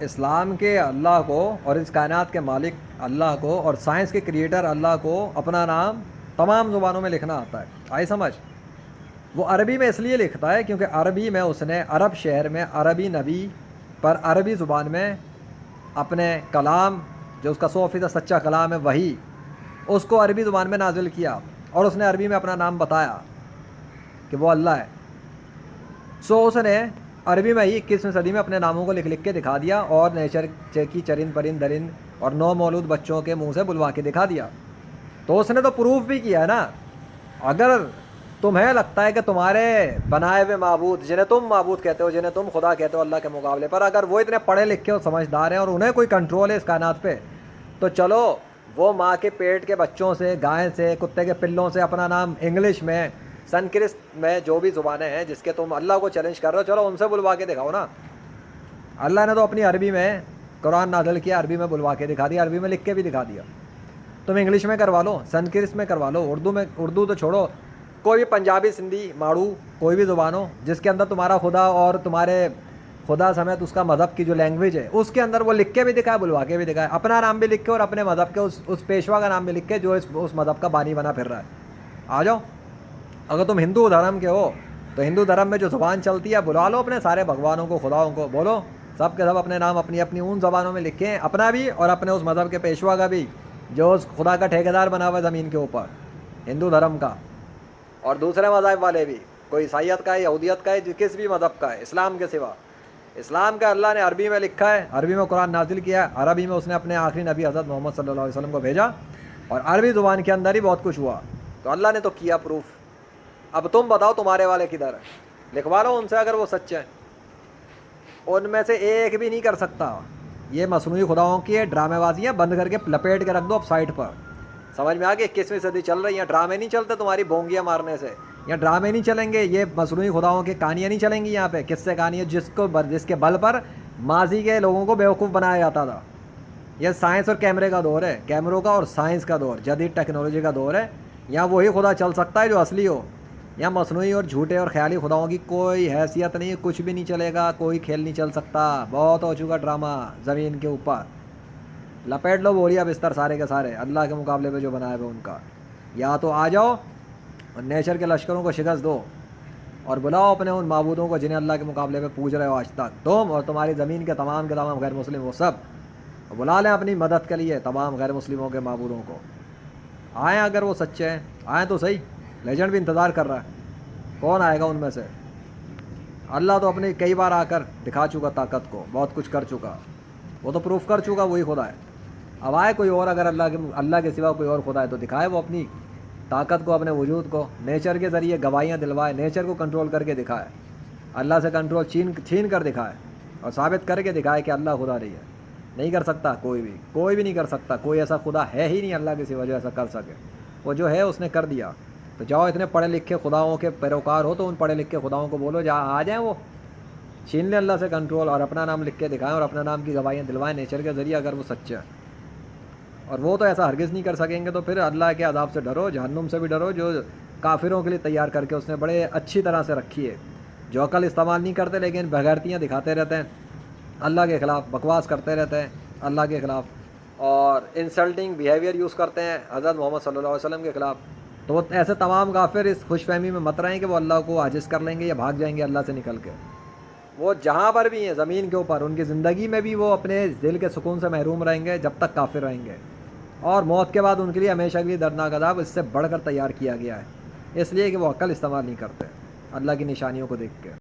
اسلام کے اللہ کو اور اس کائنات کے مالک اللہ کو اور سائنس کے کریٹر اللہ کو اپنا نام تمام زبانوں میں لکھنا آتا ہے. آئی سمجھ؟ وہ عربی میں اس لیے لکھتا ہے کیونکہ عربی میں اس نے عرب شہر میں عربی نبی پر عربی زبان میں اپنے کلام، جو اس کا 100% سچا کلام ہے وہی، اس کو عربی زبان میں نازل کیا اور اس نے عربی میں اپنا نام بتایا کہ وہ اللہ ہے. اس نے عربی میں ہی 21ویں صدی میں اپنے ناموں کو لکھ لکھ کے دکھا دیا اور نیچر کی چرند پرند درند اور نو مولود بچوں کے منہ سے بلوا کے دکھا دیا. تو اس نے تو پروف بھی کیا ہے نا. اگر تمہیں لگتا ہے کہ تمہارے بنائے ہوئے معبود، جنہیں تم معبود کہتے ہو، جنہیں تم خدا کہتے ہو اللہ کے مقابلے پر، اگر وہ اتنے پڑھے لکھے اور سمجھدار ہیں اور انہیں کوئی کنٹرول ہے اس کائنات پہ، تو چلو وہ ماں کے پیٹ کے بچوں سے، گائے سے، کتے کے پلوں سے اپنا نام انگلش میں، سنسکرت میں، جو بھی زبانیں ہیں جس کے تم اللہ کو چیلنج کر رہے ہو، چلو ان سے بلوا کے دکھاؤ نا. اللہ نے تو اپنی عربی میں قرآن نازل کیا، عربی میں بلوا کے دکھا دیا، عربی میں لکھ کے بھی دکھا دیا. تم انگلش میں کروا لو، سنسکرت میں کروا لو، اردو میں، اردو تو چھوڑو، کوئی بھی پنجابی، سندھی، ماڑو، کوئی بھی زبان ہو جس کے اندر تمہارا خدا اور تمہارے خدا سمیت اس کا مذہب کی جو لینگویج ہے اس کے اندر وہ لکھ کے بھی دکھائے، بلوا کے بھی دکھائے، اپنا نام بھی لکھ کے اور اپنے مذہب کے اس پیشوا کا نام بھی لکھ کے جو اس مذہب کا بانی بنا پھر رہا ہے. آ جاؤ. اگر تم ہندو دھرم کے ہو تو ہندو دھرم میں جو زبان چلتی ہے بلا لو اپنے سارے بھگوانوں کو، خداؤں کو، بولو سب کے سب اپنے نام اپنی اپنی ان زبانوں میں لکھیں، اپنا بھی اور اپنے اس مذہب کے پیشوا کا بھی جو اس خدا کا ٹھیکیدار بنا ہوا ہے زمین کے اوپر، ہندو دھرم کا. اور دوسرے مذاہب والے بھی، کوئی عیسائیت کا ہے، یہودیت کا ہے، کس بھی مذہب کا ہے اسلام کے سوا. اسلام کا اللہ نے عربی میں لکھا ہے، عربی میں قرآن نازل کیا ہے، عربی میں اس نے اپنے آخری نبی حضرت محمد صلی اللہ علیہ وسلم کو بھیجا، اور عربی زبان کے اندر ہی بہت کچھ ہوا. تو اللہ نے تو کیا پروف. اب تم بتاؤ تمہارے والے کدھر ہے؟ لکھوا لو ان سے اگر وہ سچے ہیں. ان میں سے ایک بھی نہیں کر سکتا. یہ مصنوعی خداؤں کی ڈرامے بازیاں بند کر کے لپیٹ کے رکھ دو اب سائٹ پر. سمجھ میں آ گئی؟ 21ویں صدی چل رہی ہیں، ڈرامے نہیں چلتے تمہاری بونگیاں مارنے سے. یہاں ڈرامے نہیں چلیں گے، یہ مصنوعی خداؤں کی کہانیاں نہیں چلیں گی یہاں پہ. قصے کہانیاں جس کے بل پر ماضی کے لوگوں کو بیوقوف بنایا جاتا تھا. یہ سائنس اور کیمرے کا دور ہے، کیمروں کا اور سائنس کا دور، جدید ٹیکنالوجی کا دور ہے. یہاں وہی خدا چل سکتا ہے جو اصلی ہو. یہاں مصنوعی اور جھوٹے اور خیالی خداؤں کی کوئی حیثیت نہیں، کچھ بھی نہیں چلے گا، کوئی کھیل نہیں چل سکتا. بہت ہو چکا ڈرامہ زمین کے اوپر. لپیٹ لو بوریا بستر سارے کے سارے اللہ کے مقابلے پہ جو بنائے ہوئے ان کا. یا تو آ جاؤ اور نیچر کے لشکروں کو شکست دو اور بلاؤ اپنے ان معبودوں کو جنہیں اللہ کے مقابلے پہ پوج رہے ہو آج تک تم اور تمہاری زمین کے تمام غیر مسلم، وہ سب بلا لیں اپنی مدد کے لیے تمام غیر مسلموں کے معبودوں کو. آئیں اگر وہ سچے ہیں، آئیں تو صحیح. لیجنڈ بھی انتظار کر رہا ہے، کون آئے گا ان میں سے؟ اللہ تو اپنی کئی بار آ کر دکھا چکا طاقت کو، بہت کچھ کر چکا، وہ تو پروف کر چکا وہی خدا ہے. اب آئے کوئی اور، اگر اللہ کے سوا کوئی اور خدا ہے تو دکھائے وہ اپنی طاقت کو، اپنے وجود کو، نیچر کے ذریعے گواہیاں دلوائے، نیچر کو کنٹرول کر کے دکھائے، اللہ سے کنٹرول چھین کر دکھائے اور ثابت کر کے دکھائے کہ اللہ خدا نہیں ہے. نہیں کر سکتا کوئی بھی نہیں کر سکتا. کوئی ایسا خدا ہے ہی نہیں اللہ کے سوا جو ایسا کر سکے. وہ جو ہے اس نے کر دیا. تو جاؤ اتنے پڑھے لکھے خداؤں کے پیروکار ہو تو ان پڑھے لکھے خداؤں کو بولو آ جائیں، وہ چھین لیں اللہ سے کنٹرول اور اپنا نام لکھ کے دکھائیں اور اپنا نام کی گواہیاں دلوائیں نیچر کے ذریعے اگر وہ سچے ہیں. اور وہ تو ایسا ہرگز نہیں کر سکیں گے. تو پھر اللہ کے عذاب سے ڈرو، جہنم سے بھی ڈرو جو کافروں کے لیے تیار کر کے اس نے بڑے اچھی طرح سے رکھی ہے، جو عقل استعمال نہیں کرتے لیکن بغیرتیاں دکھاتے رہتے ہیں، اللہ کے خلاف بکواس کرتے رہتے ہیں اللہ کے خلاف، اور انسلٹنگ بیہیویئر یوز کرتے ہیں حضرت محمد صلی اللہ علیہ وسلم کے خلاف. تو وہ ایسے تمام کافر اس خوش فہمی میں مت رہیں کہ وہ اللہ کو عاجز کر لیں گے یا بھاگ جائیں گے اللہ سے نکل کے. وہ جہاں پر بھی ہیں زمین کے اوپر، ان کی زندگی میں بھی وہ اپنے دل کے سکون سے محروم رہیں گے جب تک کافر رہیں گے. اور موت کے بعد ان کے لیے ہمیشہ کے لیے دردناک عذاب اس سے بڑھ کر تیار کیا گیا ہے، اس لیے کہ وہ عقل استعمال نہیں کرتے اللہ کی نشانیوں کو دیکھ کے.